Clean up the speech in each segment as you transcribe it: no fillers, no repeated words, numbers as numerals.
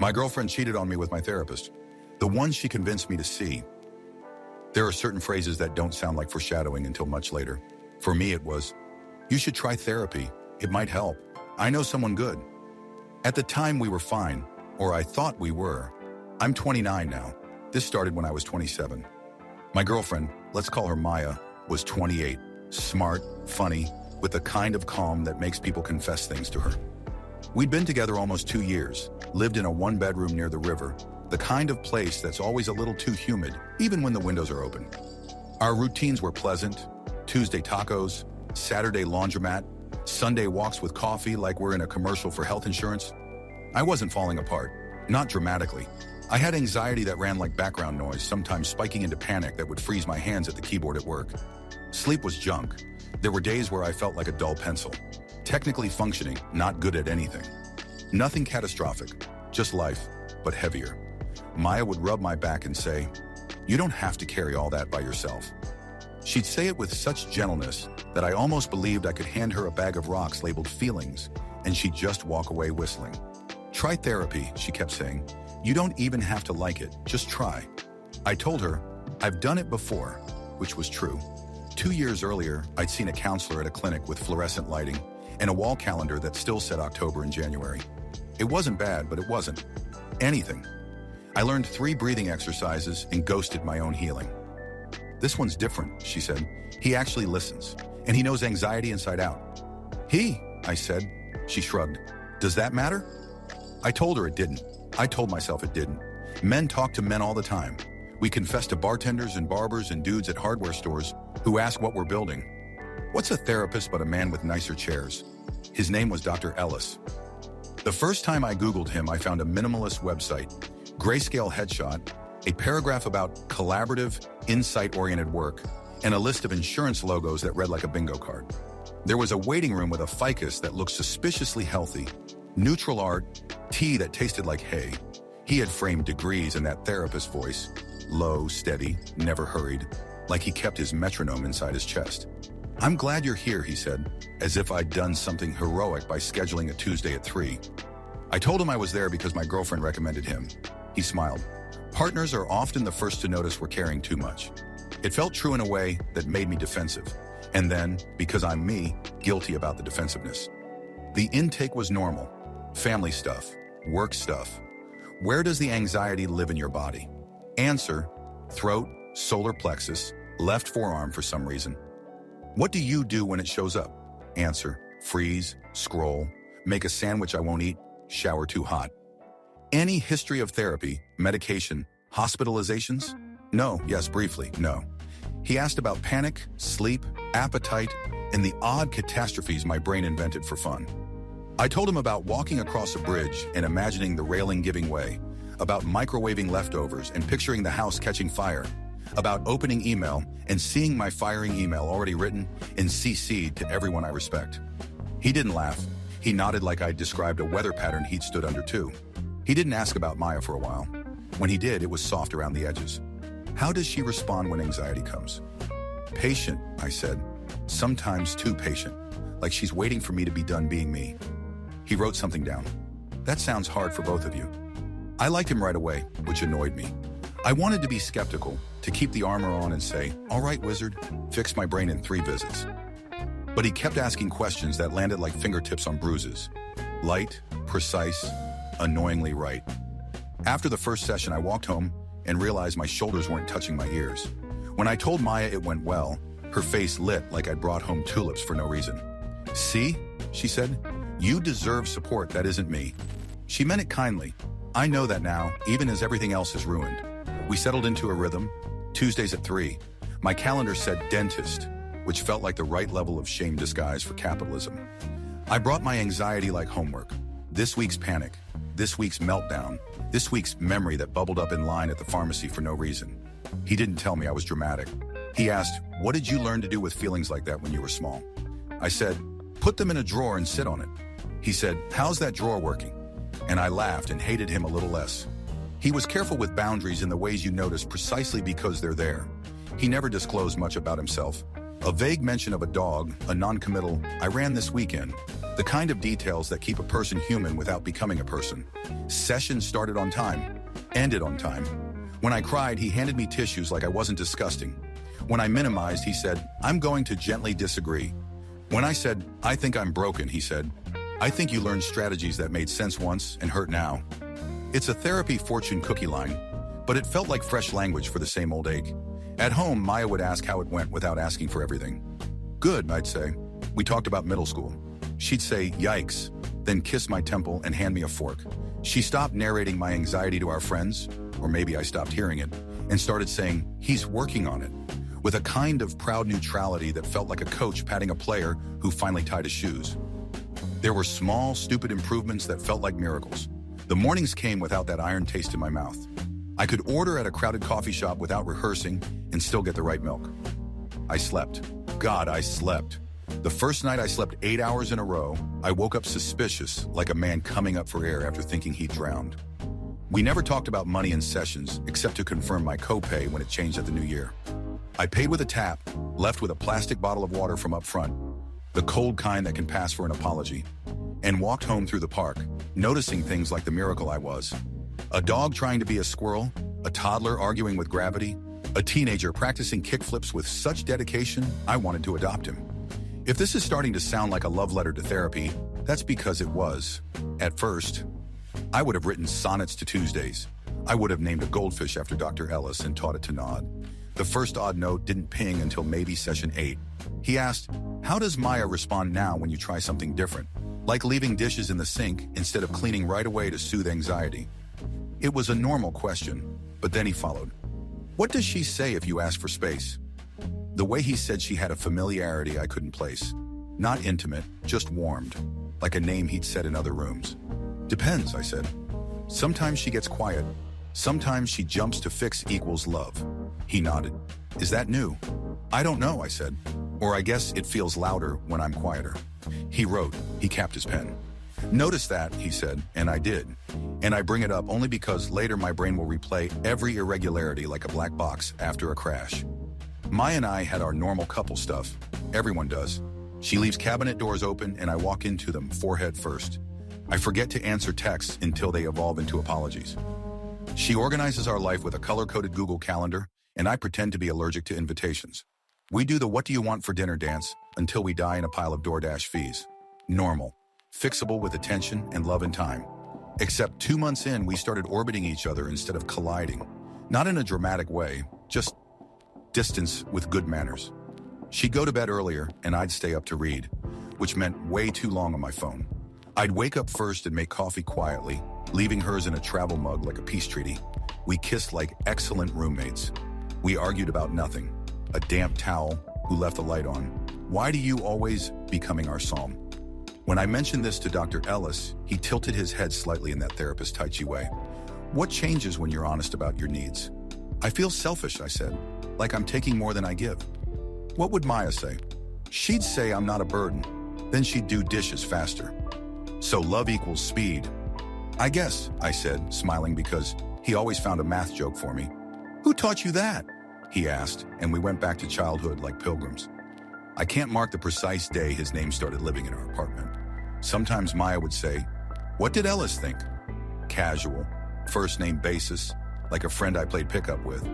My girlfriend cheated on me with my therapist, the one she convinced me to see. There are certain phrases that don't sound like foreshadowing until much later. For me, it was, "You should try therapy. It might help. I know someone good." At the time, we were fine, or I thought we were. I'm 29 now. This started when I was 27. My girlfriend, let's call her Maya, was 28, smart, funny, with the kind of calm that makes people confess things to her. We'd been together almost 2 years, lived in a one-bedroom near the river, the kind of place that's always a little too humid, even when the windows are open. Our routines were pleasant: Tuesday tacos, Saturday laundromat, Sunday walks with coffee like we're in a commercial for health insurance. I wasn't falling apart, not dramatically. I had anxiety that ran like background noise, sometimes spiking into panic that would freeze my hands at the keyboard at work. Sleep was junk. There were days where I felt like a dull pencil. Technically functioning, not good at anything. Nothing catastrophic, just life, but heavier. Maya would rub my back and say, "You don't have to carry all that by yourself." She'd say it with such gentleness that I almost believed I could hand her a bag of rocks labeled feelings, and she'd just walk away whistling. "Try therapy," she kept saying. "You don't even have to like it, just try." I told her, I've done it before, which was true. 2 years earlier, I'd seen a counselor at a clinic with fluorescent lighting and a wall calendar that still said October and January. It wasn't bad, but it wasn't anything. I learned 3 breathing exercises and ghosted my own healing. "This one's different," she said. "He actually listens, and he knows anxiety inside out." "He?" I said. She shrugged. "Does that matter?" I told her it didn't. I told myself it didn't. Men talk to men all the time. We confess to bartenders and barbers and dudes at hardware stores who ask what we're building. What's a therapist but a man with nicer chairs? His name was Dr. Ellis. The first time I Googled him, I found a minimalist website, grayscale headshot, a paragraph about collaborative, insight-oriented work, and a list of insurance logos that read like a bingo card. There was a waiting room with a ficus that looked suspiciously healthy, neutral art, tea that tasted like hay. He had framed degrees in that therapist voice, low, steady, never hurried, like he kept his metronome inside his chest. "I'm glad you're here," he said, as if I'd done something heroic by scheduling a Tuesday at 3. I told him I was there because my girlfriend recommended him. He smiled. Partners are often the first to notice we're caring too much. It felt true in a way that made me defensive. And then, because I'm me, guilty about the defensiveness. The intake was normal. Family stuff, work stuff. Where does the anxiety live in your body? Answer: throat, solar plexus, left forearm for some reason. What do you do when it shows up? Answer: freeze, scroll, make a sandwich I won't eat, shower too hot. Any history of therapy, medication, hospitalizations? No, yes, briefly, no. He asked about panic, sleep, appetite, and the odd catastrophes my brain invented for fun. I told him about walking across a bridge and imagining the railing giving way, about microwaving leftovers and picturing the house catching fire, about opening email and seeing my firing email already written and CC'd to everyone I respect. He didn't laugh. He nodded like I'd described a weather pattern he'd stood under too. He didn't ask about Maya for a while. When he did, it was soft around the edges. "How does she respond when anxiety comes?" "Patient," I said. "Sometimes too patient, like she's waiting for me to be done being me." He wrote something down. "That sounds hard for both of you." I liked him right away, which annoyed me. I wanted to be skeptical, to keep the armor on and say, "All right, wizard, fix my brain in 3 visits." But he kept asking questions that landed like fingertips on bruises. Light, precise, annoyingly right. After the first session, I walked home and realized my shoulders weren't touching my ears. When I told Maya it went well, her face lit like I'd brought home tulips for no reason. "See," she said, "you deserve support that isn't me." She meant it kindly. I know that now, even as everything else is ruined. We settled into a rhythm. Tuesdays at 3. My calendar said dentist, which felt like the right level of shame disguised for capitalism. I brought my anxiety like homework. This week's panic, this week's meltdown, this week's memory that bubbled up in line at the pharmacy for no reason. He didn't tell me I was dramatic. He asked, "What did you learn to do with feelings like that when you were small?" I said, "Put them in a drawer and sit on it." He said, "How's that drawer working?" And I laughed and hated him a little less. He was careful with boundaries in the ways you notice precisely because they're there. He never disclosed much about himself. A vague mention of a dog, a non-committal, "I ran this weekend," The kind of details that keep a person human without becoming a person. Sessions started on time, ended on time. When I cried, he handed me tissues like I wasn't disgusting. When I minimized, he said, "I'm going to gently disagree." When I said, "I think I'm broken," he said, "I think you learned strategies that made sense once and hurt now." It's a therapy fortune cookie line, but it felt like fresh language for the same old ache. At home, Maya would ask how it went without asking for everything. "Good," I'd say. We talked about middle school. She'd say, "Yikes," then kiss my temple and hand me a fork. She stopped narrating my anxiety to our friends, or maybe I stopped hearing it, and started saying, "He's working on it," with a kind of proud neutrality that felt like a coach patting a player who finally tied his shoes. There were small, stupid improvements that felt like miracles. The mornings came without that iron taste in my mouth. I could order at a crowded coffee shop without rehearsing and still get the right milk. I slept. God, I slept. The first night I slept 8 hours in a row, I woke up suspicious, like a man coming up for air after thinking he'd drowned. We never talked about money in sessions, except to confirm my copay when it changed at the new year. I paid with a tap, left with a plastic bottle of water from up front, the cold kind that can pass for an apology, and walked home through the park, noticing things like the miracle I was. A dog trying to be a squirrel, a toddler arguing with gravity, a teenager practicing kickflips with such dedication, I wanted to adopt him. If this is starting to sound like a love letter to therapy, that's because it was. At first, I would have written sonnets to Tuesdays. I would have named a goldfish after Dr. Ellis and taught it to nod. The first odd note didn't ping until maybe session 8. He asked, "How does Maya respond now when you try something different? Like leaving dishes in the sink instead of cleaning right away to soothe anxiety?" It was a normal question, but then he followed. "What does she say if you ask for space?" The way he said she had a familiarity I couldn't place. Not intimate, just warmed, like a name he'd said in other rooms. "Depends," I said. "Sometimes she gets quiet. Sometimes she jumps to fix equals love." He nodded. "Is that new?" "I don't know," I said. "Or I guess it feels louder when I'm quieter." He wrote. He capped his pen. "Notice that," he said, and I did. And I bring it up only because later my brain will replay every irregularity like a black box after a crash. Maya and I had our normal couple stuff. Everyone does. She leaves cabinet doors open and I walk into them forehead first. I forget to answer texts until they evolve into apologies. She organizes our life with a color-coded Google Calendar, and I pretend to be allergic to invitations. We do the "what do you want for dinner" dance until we die in a pile of DoorDash fees. Normal. Fixable with attention and love and time. Except 2 months in, we started orbiting each other instead of colliding. Not in a dramatic way, just distance with good manners. She'd go to bed earlier, and I'd stay up to read, which meant way too long on my phone. I'd wake up first and make coffee quietly, leaving hers in a travel mug like a peace treaty. We kissed like excellent roommates. We argued about nothing. A damp towel, who left the light on. Why do you always becoming our psalm? When I mentioned this to Dr. Ellis, he tilted his head slightly in that therapist Tai Chi way. "What changes when you're honest about your needs?" "I feel selfish," I said, "like I'm taking more than I give." What would Maya say? She'd say I'm not a burden. Then she'd do dishes faster. So love equals speed. "I guess," I said, smiling because he always found a math joke for me. "Who taught you that?" he asked, and we went back to childhood like pilgrims. I can't mark the precise day his name started living in our apartment. Sometimes Maya would say, "What did Ellis think?" Casual, first name basis, like a friend I played pickup with.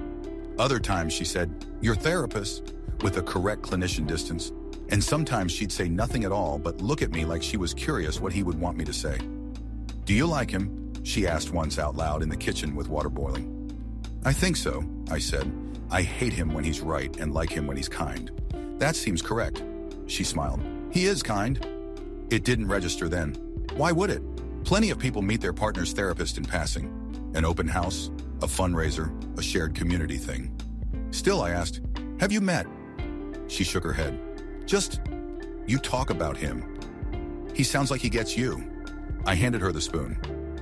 Other times she said, "Your therapist," with a correct clinician distance. And sometimes she'd say nothing at all but look at me like she was curious what he would want me to say. "Do you like him?" she asked once out loud in the kitchen with water boiling. "I think so," I said. "I hate him when he's right and like him when he's kind." "That seems correct." She smiled. "He is kind." It didn't register then. Why would it? Plenty of people meet their partner's therapist in passing. An open house, a fundraiser, a shared community thing. Still, I asked, "Have you met?" She shook her head. "Just, you talk about him. He sounds like he gets you." I handed her the spoon.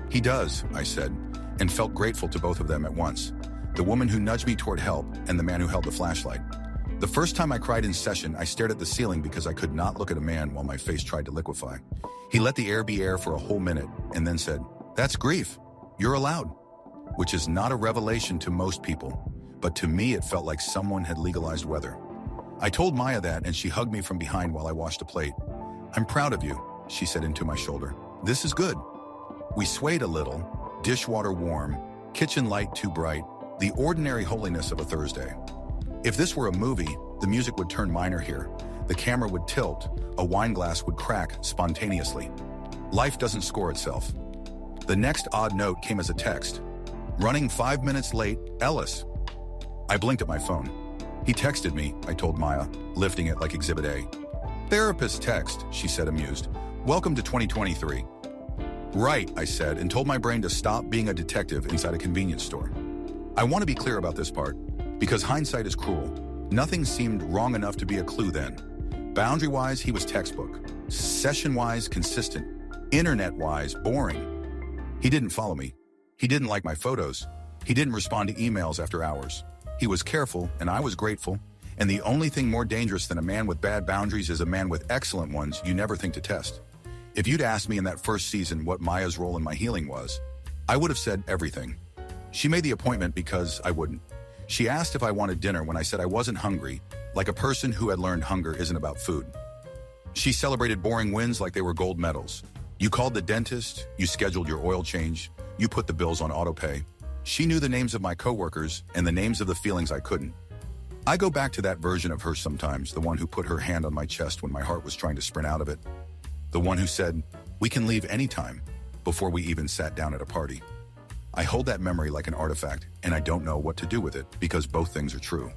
"He does," I said, and felt grateful to both of them at once. The woman who nudged me toward help and the man who held the flashlight. The first time I cried in session, I stared at the ceiling because I could not look at a man while my face tried to liquefy. He let the air be air for a whole minute and then said, "That's grief. You're allowed." Which is not a revelation to most people, but to me it felt like someone had legalized weather. I told Maya that and she hugged me from behind while I washed a plate. "I'm proud of you. she said into my shoulder. This is good. We swayed a little, dishwater warm, kitchen light too bright, the ordinary holiness of a Thursday. If this were a movie, the music would turn minor here. The camera would tilt, a wine glass would crack spontaneously. Life doesn't score itself. The next odd note came as a text. Running 5 minutes late, Ellis. I blinked at my phone. He texted me, I told Maya, lifting it like Exhibit A. Therapist text, she said amused. Welcome to 2023. Right, I said, and told my brain to stop being a detective inside a convenience store. I want to be clear about this part, because hindsight is cruel. Nothing seemed wrong enough to be a clue then. Boundary-wise, he was textbook. Session-wise, consistent. Internet-wise, boring. He didn't follow me. He didn't like my photos. He didn't respond to emails after hours. He was careful, and I was grateful. And the only thing more dangerous than a man with bad boundaries is a man with excellent ones you never think to test. If you'd asked me in that first season what Maya's role in my healing was, I would have said everything. She made the appointment because I wouldn't. She asked if I wanted dinner when I said I wasn't hungry, like a person who had learned hunger isn't about food. She celebrated boring wins like they were gold medals. You called the dentist, you scheduled your oil change, you put the bills on autopay. She knew the names of my coworkers and the names of the feelings I couldn't. I go back to that version of her sometimes, the one who put her hand on my chest when my heart was trying to sprint out of it. The one who said, we can leave anytime, before we even sat down at a party. I hold that memory like an artifact, and I don't know what to do with it because both things are true.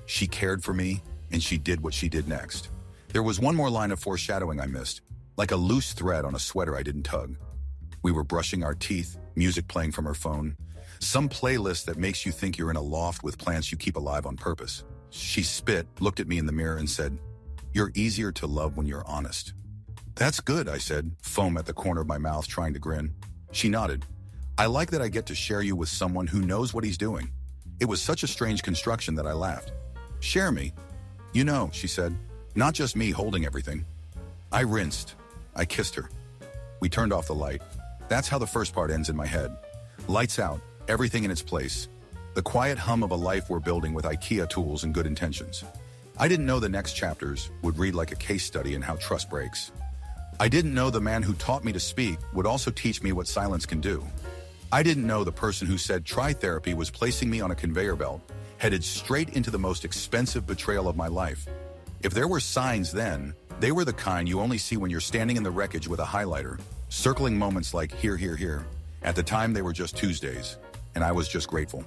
She cared for me, and she did what she did next. There was one more line of foreshadowing I missed, like a loose thread on a sweater I didn't tug. We were brushing our teeth, music playing from her phone, some playlist that makes you think you're in a loft with plants you keep alive on purpose. She spit, looked at me in the mirror and said, "You're easier to love when you're honest." "That's good," I said, foam at the corner of my mouth trying to grin. She nodded. "I like that I get to share you with someone who knows what he's doing." It was such a strange construction that I laughed. "Share me?" "You know," she said, "not just me holding everything." I rinsed. I kissed her. We turned off the light. That's how the first part ends in my head. Lights out, everything in its place. The quiet hum of a life we're building with IKEA tools and good intentions. I didn't know the next chapters would read like a case study in how trust breaks. I didn't know the man who taught me to speak would also teach me what silence can do. I didn't know the person who said try therapy was placing me on a conveyor belt, headed straight into the most expensive betrayal of my life. If there were signs then, they were the kind you only see when you're standing in the wreckage with a highlighter, circling moments like here, here, here. At the time, they were just Tuesdays, and I was just grateful.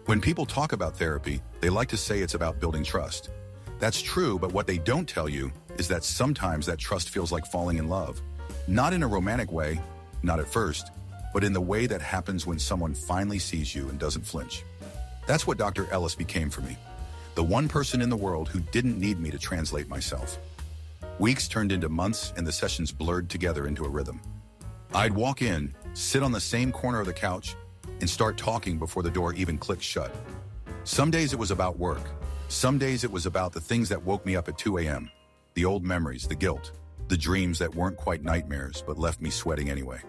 When people talk about therapy, they like to say it's about building trust. That's true, but what they don't tell you is that sometimes that trust feels like falling in love. Not in a romantic way, not at first, but in the way that happens when someone finally sees you and doesn't flinch. That's what Dr. Ellis became for me. The one person in the world who didn't need me to translate myself. Weeks turned into months and the sessions blurred together into a rhythm. I'd walk in, sit on the same corner of the couch, and start talking before the door even clicked shut. Some days it was about work. Some days it was about the things that woke me up at 2 a.m. The old memories, the guilt, the dreams that weren't quite nightmares but left me sweating anyway.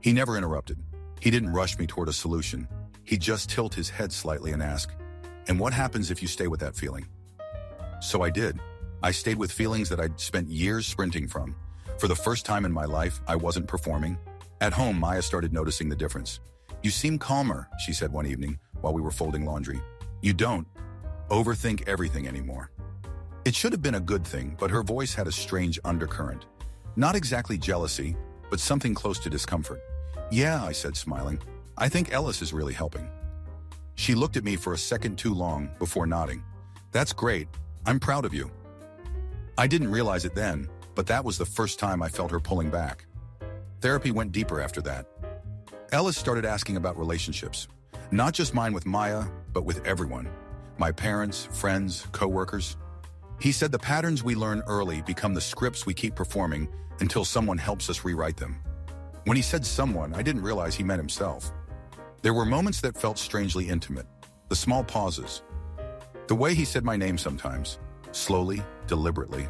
He never interrupted. He didn't rush me toward a solution. He'd just tilt his head slightly and ask, "And what happens if you stay with that feeling?" So I did. I stayed with feelings that I'd spent years sprinting from. For the first time in my life, I wasn't performing. At home, Maya started noticing the difference. "You seem calmer," she said one evening while we were folding laundry. "You don't overthink everything anymore." It should have been a good thing, but her voice had a strange undercurrent. Not exactly jealousy, but something close to discomfort. "Yeah," I said, smiling. "I think Ellis is really helping." She looked at me for a second too long before nodding. "That's great. I'm proud of you." I didn't realize it then, but that was the first time I felt her pulling back. Therapy went deeper after that. Ellis started asking about relationships. Not just mine with Maya, but with everyone. My parents, friends, coworkers. He said the patterns we learn early become the scripts we keep performing until someone helps us rewrite them. When he said someone, I didn't realize he meant himself. There were moments that felt strangely intimate. The small pauses. The way he said my name sometimes. Slowly, deliberately.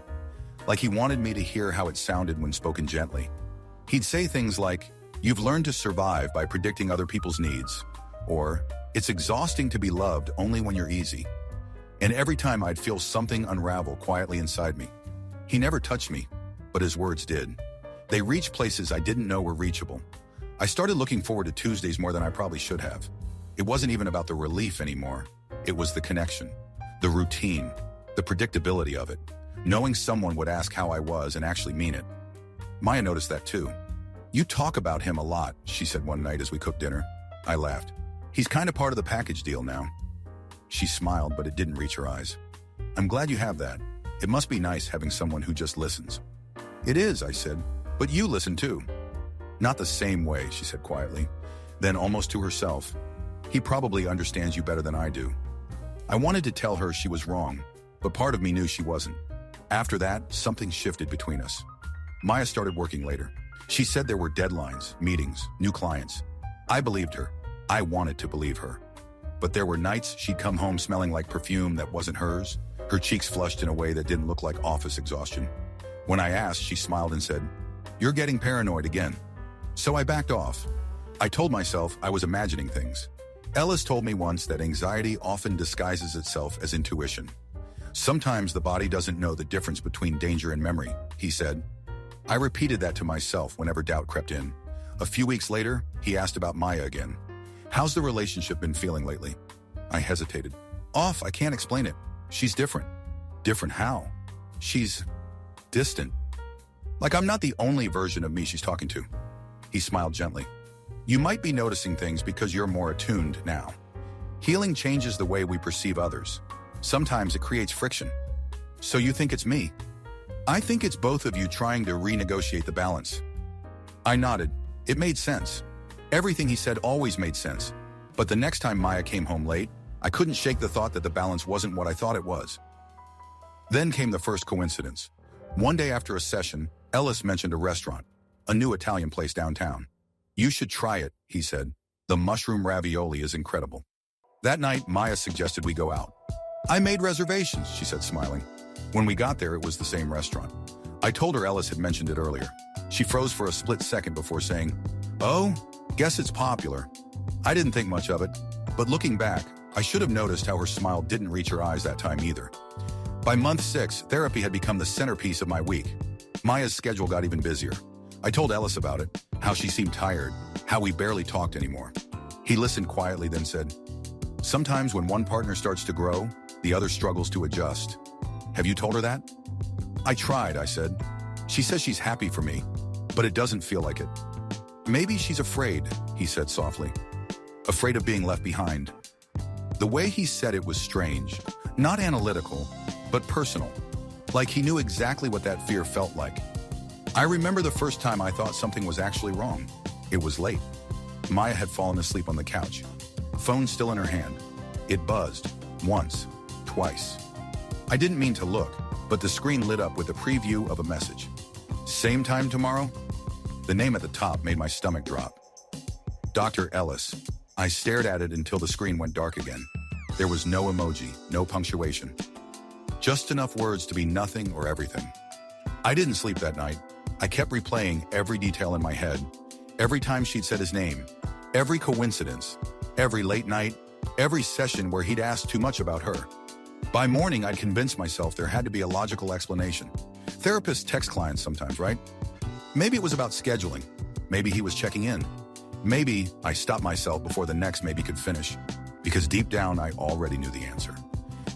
Like he wanted me to hear how it sounded when spoken gently. He'd say things like, "You've learned to survive by predicting other people's needs." Or, "It's exhausting to be loved only when you're easy." And every time I'd feel something unravel quietly inside me. He never touched me, but his words did. They reach places I didn't know were reachable. I started looking forward to Tuesdays more than I probably should have. It wasn't even about the relief anymore. It was the connection, the routine, the predictability of it. Knowing someone would ask how I was and actually mean it. Maya noticed that too. "You talk about him a lot," she said one night as we cooked dinner. I laughed. "He's kind of part of the package deal now." She smiled, but it didn't reach her eyes. "I'm glad you have that. It must be nice having someone who just listens." "It is," I said, "but you listen too." "Not the same way," she said quietly. Then, almost to herself, "He probably understands you better than I do." I wanted to tell her she was wrong, but part of me knew she wasn't. After that, something shifted between us. Maya started working later. She said there were deadlines, meetings, new clients. I believed her. I wanted to believe her. But there were nights she'd come home smelling like perfume that wasn't hers, her cheeks flushed in a way that didn't look like office exhaustion. When I asked, she smiled and said, "You're getting paranoid again." So I backed off. I told myself I was imagining things. Ellis told me once that anxiety often disguises itself as intuition. "Sometimes the body doesn't know the difference between danger and memory," he said. I repeated that to myself whenever doubt crept in. A few weeks later, he asked about Maya again. "How's the relationship been feeling lately?" I hesitated. "Off, I can't explain it. She's different." "Different how?" "She's distant. Like I'm not the only version of me she's talking to." He smiled gently. "You might be noticing things because you're more attuned now. Healing changes the way we perceive others. Sometimes it creates friction." "So you think it's me?" "I think it's both of you trying to renegotiate the balance." I nodded. It made sense. Everything he said always made sense. But the next time Maya came home late, I couldn't shake the thought that the balance wasn't what I thought it was. Then came the first coincidence. One day after a session, Ellis mentioned a restaurant, a new Italian place downtown. "You should try it," he said. "The mushroom ravioli is incredible." That night, Maya suggested we go out. "I made reservations," she said, smiling. When we got there, it was the same restaurant. I told her Ellis had mentioned it earlier. She froze for a split second before saying, "Oh, guess it's popular." I didn't think much of it, but looking back, I should have noticed how her smile didn't reach her eyes that time either. By month 6, therapy had become the centerpiece of my week. Maya's schedule got even busier. I told Ellis about it, how she seemed tired, how we barely talked anymore. He listened quietly, then said, "Sometimes when one partner starts to grow, the other struggles to adjust. Have you told her that?" "I tried," I said. "She says she's happy for me, but it doesn't feel like it." "Maybe she's afraid," he said softly. "Afraid of being left behind." The way he said it was strange, not analytical, but personal. Like he knew exactly what that fear felt like. I remember the first time I thought something was actually wrong. It was late. Maya had fallen asleep on the couch. Phone still in her hand. It buzzed. Once. Twice. I didn't mean to look, but the screen lit up with a preview of a message. "Same time tomorrow?" The name at the top made my stomach drop. Dr. Ellis. I stared at it until the screen went dark again. There was no emoji, no punctuation. Just enough words to be nothing or everything. I didn't sleep that night. I kept replaying every detail in my head. Every time she'd said his name. Every coincidence. Every late night. Every session where he'd asked too much about her. By morning, I'd convinced myself there had to be a logical explanation. Therapists text clients sometimes, right? Maybe it was about scheduling. Maybe he was checking in. Maybe I stopped myself before the next maybe could finish, because deep down, I already knew the answer.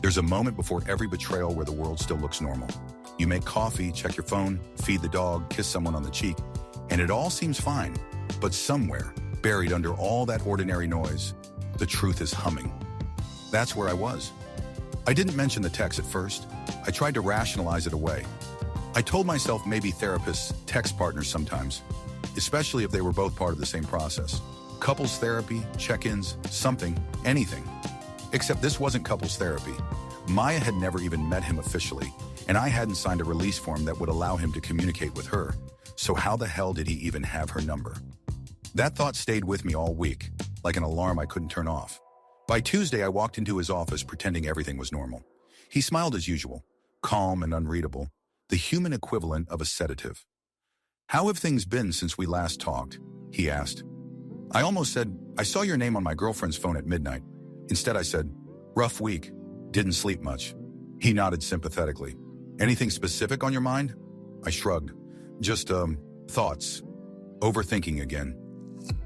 There's a moment before every betrayal where the world still looks normal. You make coffee, check your phone, feed the dog, kiss someone on the cheek, and it all seems fine. But somewhere, buried under all that ordinary noise, the truth is humming. That's where I was. I didn't mention the text at first. I tried to rationalize it away. I told myself maybe therapists text partners sometimes, especially if they were both part of the same process. Couples therapy, check-ins, something, anything. Except this wasn't couples therapy. Maya had never even met him officially, and I hadn't signed a release form that would allow him to communicate with her. So how the hell did he even have her number? That thought stayed with me all week, like an alarm I couldn't turn off. By Tuesday, I walked into his office pretending everything was normal. He smiled as usual, calm and unreadable, the human equivalent of a sedative. "How have things been since we last talked?" he asked. I almost said, "I saw your name on my girlfriend's phone at midnight." Instead, I said, "Rough week. Didn't sleep much." He nodded sympathetically. "Anything specific on your mind?" I shrugged. Just, Thoughts. Overthinking again.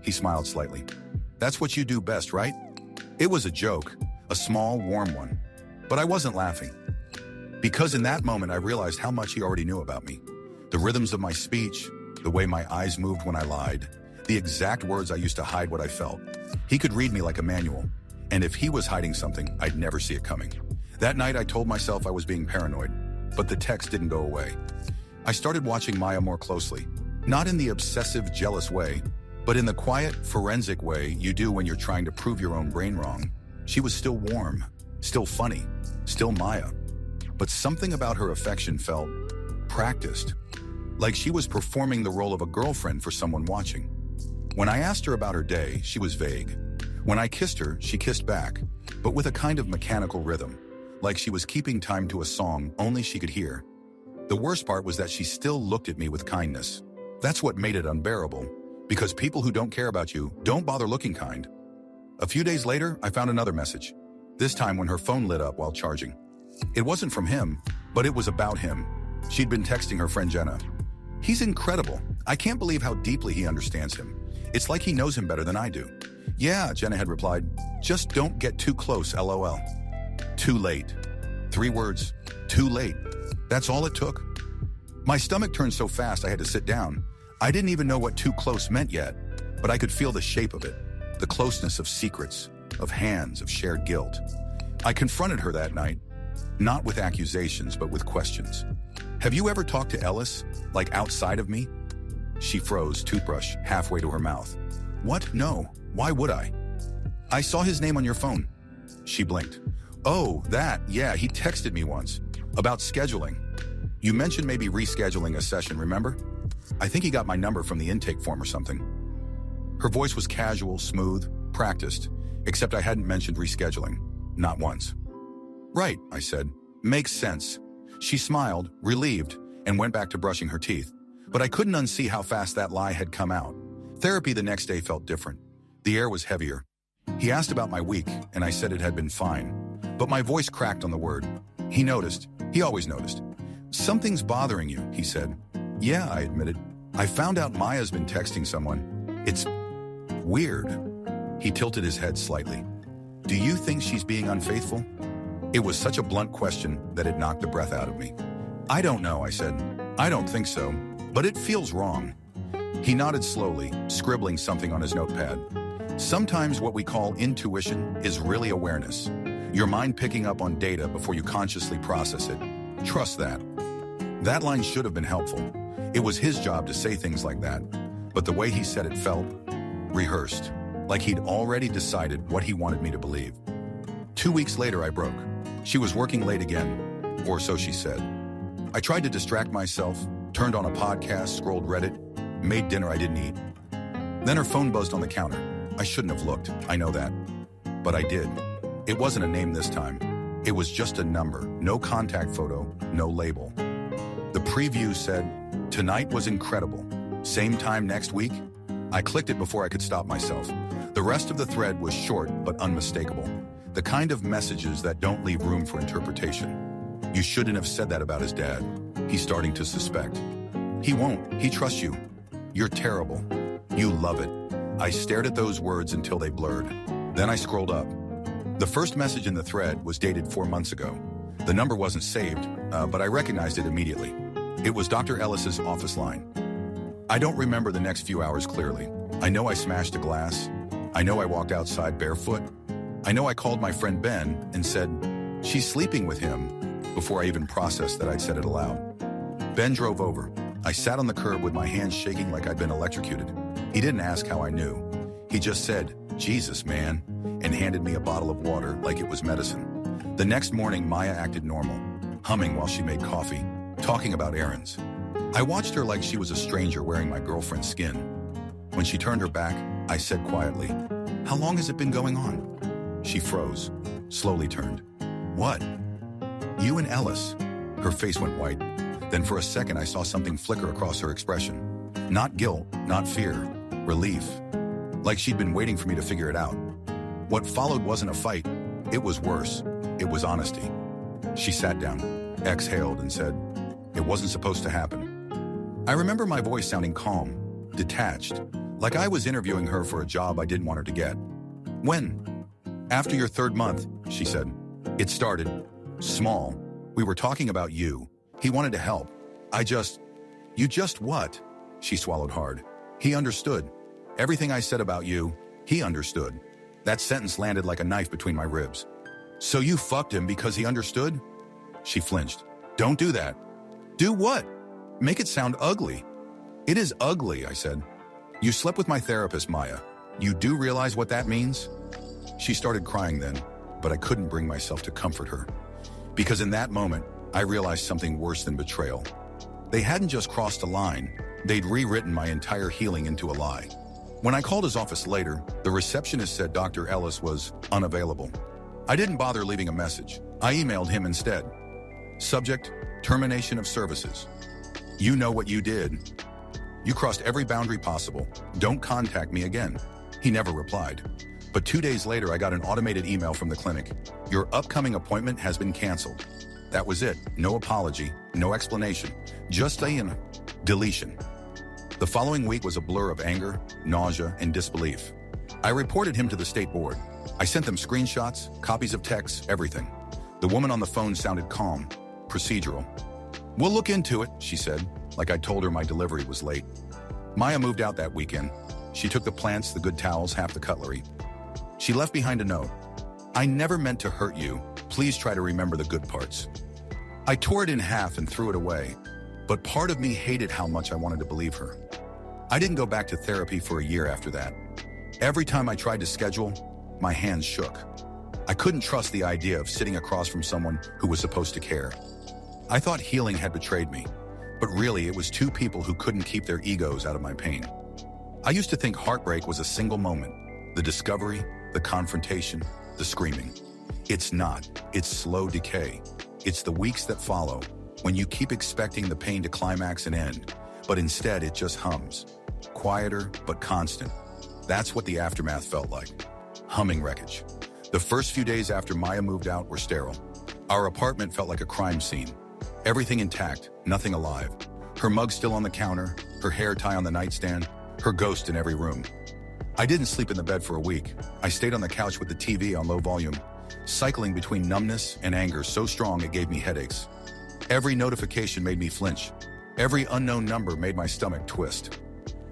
He smiled slightly. That's what you do best, right? It was a joke, a small, warm one. But I wasn't laughing. Because in that moment, I realized how much he already knew about me. The rhythms of my speech, the way my eyes moved when I lied, the exact words I used to hide what I felt. He could read me like a manual. And if he was hiding something, I'd never see it coming. That night, I told myself I was being paranoid, but the text didn't go away. I started watching Maya more closely, not in the obsessive, jealous way, but in the quiet, forensic way you do when you're trying to prove your own brain wrong. She was still warm, still funny, still Maya. But something about her affection felt practiced, like she was performing the role of a girlfriend for someone watching. When I asked her about her day, she was vague. When I kissed her, she kissed back, but with a kind of mechanical rhythm, like she was keeping time to a song only she could hear. The worst part was that she still looked at me with kindness. That's what made it unbearable, because people who don't care about you don't bother looking kind. A few days later, I found another message, this time when her phone lit up while charging. It wasn't from him, but it was about him. She'd been texting her friend Jenna. He's incredible. I can't believe how deeply he understands him. It's like he knows him better than I do. Yeah, Jenna had replied, just don't get too close, LOL. Too late. 3 words, too late. That's all it took. My stomach turned so fast I had to sit down. I didn't even know what too close meant yet, but I could feel the shape of it, the closeness of secrets, of hands, of shared guilt. I confronted her that night, not with accusations, but with questions. Have you ever talked to Ellis, like outside of me? She froze, toothbrush halfway to her mouth. What? No. Why would I? I saw his name on your phone. She blinked. Oh, that. Yeah, he texted me once. About scheduling. You mentioned maybe rescheduling a session, remember? I think he got my number from the intake form or something. Her voice was casual, smooth, practiced, except I hadn't mentioned rescheduling. Not once. Right, I said. Makes sense. She smiled, relieved, and went back to brushing her teeth. But I couldn't unsee how fast that lie had come out. Therapy the next day felt different. The air was heavier. He asked about my week, and I said it had been fine. But my voice cracked on the word. He noticed. He always noticed. Something's bothering you, he said. Yeah, I admitted. I found out Maya's been texting someone. It's weird. He tilted his head slightly. Do you think she's being unfaithful? It was such a blunt question that it knocked the breath out of me. I don't know, I said. I don't think so, but it feels wrong. He nodded slowly, scribbling something on his notepad. Sometimes what we call intuition is really awareness. Your mind picking up on data before you consciously process it. Trust that. That line should have been helpful. It was his job to say things like that, but the way he said it felt rehearsed, like he'd already decided what he wanted me to believe. 2 weeks later, I broke. She was working late again, or so she said. I tried to distract myself, turned on a podcast, scrolled Reddit, made dinner I didn't eat. Then her phone buzzed on the counter. I shouldn't have looked, I know that. But I did. It wasn't a name this time. It was just a number, no contact photo, no label. The preview said, "Tonight was incredible. Same time next week?" I clicked it before I could stop myself. The rest of the thread was short but unmistakable. The kind of messages that don't leave room for interpretation. You shouldn't have said that about his dad. He's starting to suspect. He won't. He trusts you. You're terrible. You love it. I stared at those words until they blurred. Then I scrolled up. The first message in the thread was dated 4 months ago. The number wasn't saved, but I recognized it immediately. It was Dr. Ellis's office line. I don't remember the next few hours clearly. I know I smashed a glass. I know I walked outside barefoot. I know I called my friend Ben and said, "She's sleeping with him," before I even processed that I'd said it aloud. Ben drove over. I sat on the curb with my hands shaking like I'd been electrocuted. He didn't ask how I knew. He just said, "Jesus, man," and handed me a bottle of water like it was medicine. The next morning, Maya acted normal, humming while she made coffee, talking about errands. I watched her like she was a stranger wearing my girlfriend's skin. When she turned her back, I said quietly, "How long has it been going on?" She froze, slowly turned. "What?" "You and Ellis." Her face went white. Then for a second, I saw something flicker across her expression. Not guilt, not fear, relief. Like she'd been waiting for me to figure it out. What followed wasn't a fight. It was worse. It was honesty. She sat down, exhaled, and said, "It wasn't supposed to happen." I remember my voice sounding calm, detached, like I was interviewing her for a job I didn't want her to get. When? After your 3rd month, she said. It started small. We were talking about you. He wanted to help. You just what? She swallowed hard. He understood. Everything I said about you, he understood. That sentence landed like a knife between my ribs. So you fucked him because he understood? She flinched. Don't do that. Do what? Make it sound ugly. It is ugly, I said. You slept with my therapist, Maya. You do realize what that means? She started crying then, but I couldn't bring myself to comfort her. Because in that moment, I realized something worse than betrayal. They hadn't just crossed a line, they'd rewritten my entire healing into a lie. When I called his office later, the receptionist said Dr. Ellis was unavailable. I didn't bother leaving a message. I emailed him instead. Subject, termination of services. You know what you did. You crossed every boundary possible. Don't contact me again. He never replied. But 2 days later, I got an automated email from the clinic. Your upcoming appointment has been canceled. That was it. No apology, no explanation, just a deletion. The following week was a blur of anger, nausea, and disbelief. I reported him to the state board. I sent them screenshots, copies of texts, everything. The woman on the phone sounded calm, procedural. We'll look into it, she said, like I told her my delivery was late. Maya moved out that weekend. She took the plants, the good towels, half the cutlery. She left behind a note. I never meant to hurt you. Please try to remember the good parts. I tore it in half and threw it away, but part of me hated how much I wanted to believe her. I didn't go back to therapy for a year after that. Every time I tried to schedule, my hands shook. I couldn't trust the idea of sitting across from someone who was supposed to care. I thought healing had betrayed me, but really it was 2 people who couldn't keep their egos out of my pain. I used to think heartbreak was a single moment, the discovery, the confrontation, the screaming. It's not. It's slow decay. It's the weeks that follow, when you keep expecting the pain to climax and end, but instead it just hums. Quieter, but constant. That's what the aftermath felt like. Humming wreckage. The first few days after Maya moved out were sterile. Our apartment felt like a crime scene. Everything intact, nothing alive. Her mug still on the counter, her hair tie on the nightstand, her ghost in every room. I didn't sleep in the bed for a week. I stayed on the couch with the TV on low volume, cycling between numbness and anger so strong it gave me headaches. Every notification made me flinch. Every unknown number made my stomach twist.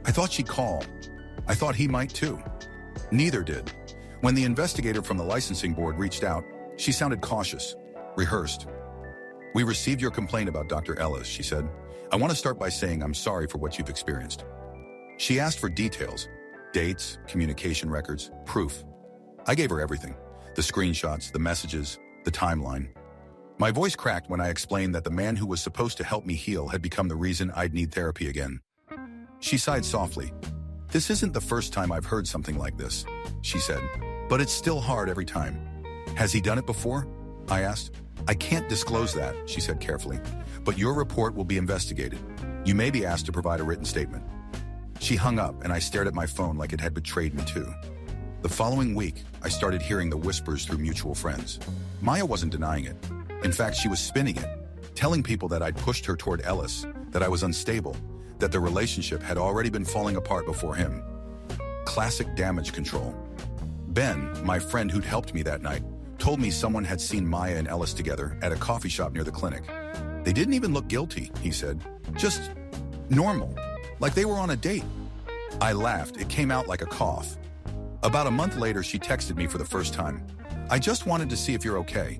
I thought she'd call. I thought he might too. Neither did. When the investigator from the licensing board reached out, she sounded cautious, rehearsed. We received your complaint about Dr. Ellis, she said. I want to start by saying I'm sorry for what you've experienced. She asked for details, dates, communication records, proof. I gave her everything. The screenshots, the messages, the timeline. My voice cracked when I explained that the man who was supposed to help me heal had become the reason I'd need therapy again. She sighed softly. This isn't the first time I've heard something like this, she said, but it's still hard every time. Has he done it before? I asked. I can't disclose that, she said carefully, but your report will be investigated. You may be asked to provide a written statement. She hung up and I stared at my phone like it had betrayed me too. The following week, I started hearing the whispers through mutual friends. Maya wasn't denying it. In fact, she was spinning it, telling people that I'd pushed her toward Ellis, that I was unstable, that the relationship had already been falling apart before him. Classic damage control. Ben, my friend who'd helped me that night, told me someone had seen Maya and Ellis together at a coffee shop near the clinic. They didn't even look guilty, he said. Just normal, like they were on a date. I laughed. It came out like a cough. About a month later, she texted me for the first time. I just wanted to see if you're okay.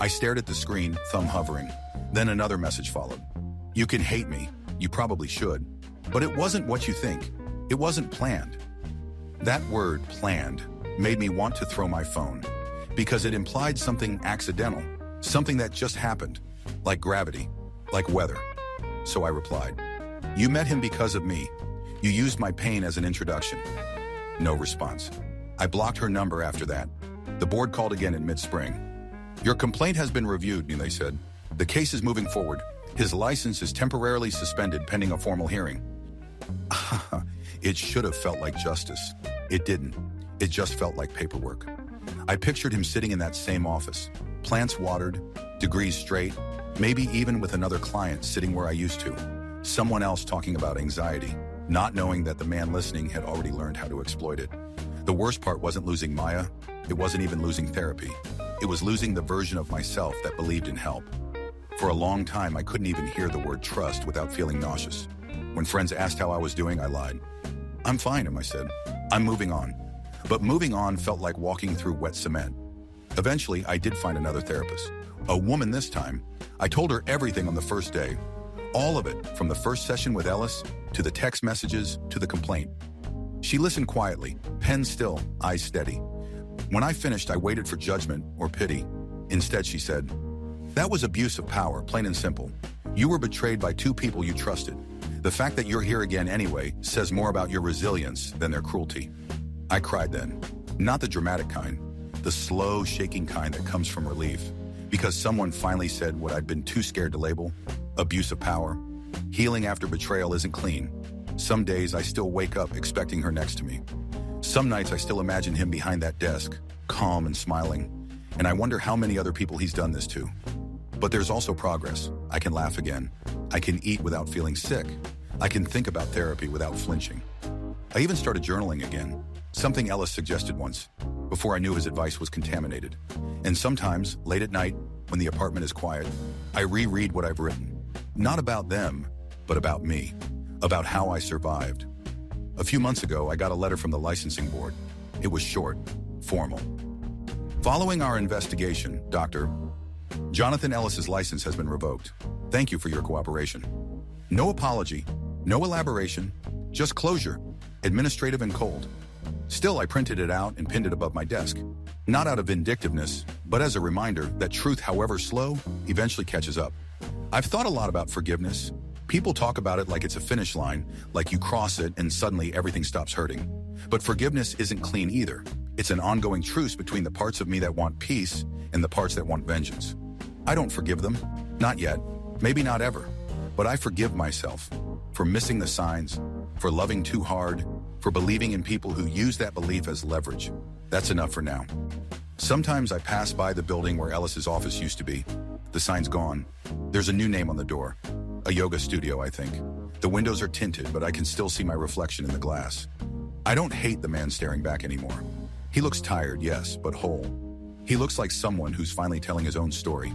I stared at the screen, thumb hovering. Then another message followed. You can hate me. You probably should. But it wasn't what you think. It wasn't planned. That word, planned, made me want to throw my phone because it implied something accidental, something that just happened, like gravity, like weather. So I replied, you met him because of me. You used my pain as an introduction. No response. I blocked her number after that. The board called again in mid-spring. Your complaint has been reviewed, they said. The case is moving forward. His license is temporarily suspended pending a formal hearing. It should have felt like justice. It didn't. It just felt like paperwork. I pictured him sitting in that same office, plants watered, degrees straight, maybe even with another client sitting where I used to. Someone else talking about anxiety, not knowing that the man listening had already learned how to exploit it. The worst part wasn't losing Maya. It wasn't even losing therapy. It was losing the version of myself that believed in help. For a long time, I couldn't even hear the word trust without feeling nauseous. When friends asked how I was doing, I lied. I'm fine, I said. I'm moving on. But moving on felt like walking through wet cement. Eventually, I did find another therapist. A woman this time. I told her everything on the first day. All of it, from the first session with Ellis, to the text messages, to the complaint. She listened quietly, pen still, eyes steady. When I finished, I waited for judgment or pity. Instead, she said, "That was abuse of power, plain and simple. You were betrayed by two people you trusted. The fact that you're here again anyway says more about your resilience than their cruelty." I cried then. Not the dramatic kind, the slow, shaking kind that comes from relief. Because someone finally said what I'd been too scared to label: abuse of power. Healing after betrayal isn't clean. Some days I still wake up expecting her next to me. Some nights I still imagine him behind that desk, calm and smiling. And I wonder how many other people he's done this to. But there's also progress. I can laugh again. I can eat without feeling sick. I can think about therapy without flinching. I even started journaling again, something Ellis suggested once, before I knew his advice was contaminated. And sometimes, late at night, when the apartment is quiet, I reread what I've written. Not about them, but about me, about how I survived. A few months ago, I got a letter from the licensing board. It was short, formal. "Following our investigation, Dr. Jonathan Ellis's license has been revoked. Thank you for your cooperation." No apology, no elaboration, just closure, administrative and cold. Still, I printed it out and pinned it above my desk. Not out of vindictiveness, but as a reminder that truth, however slow, eventually catches up. I've thought a lot about forgiveness. People talk about it like it's a finish line, like you cross it and suddenly everything stops hurting. But forgiveness isn't clean either. It's an ongoing truce between the parts of me that want peace and the parts that want vengeance. I don't forgive them. Not yet. Maybe not ever. But I forgive myself for missing the signs, for loving too hard, for believing in people who use that belief as leverage. That's enough for now. Sometimes I pass by the building where Ellis's office used to be. The sign's gone. There's a new name on the door. A yoga studio, I think. The windows are tinted, but I can still see my reflection in the glass. I don't hate the man staring back anymore. He looks tired, yes, but whole. He looks like someone who's finally telling his own story.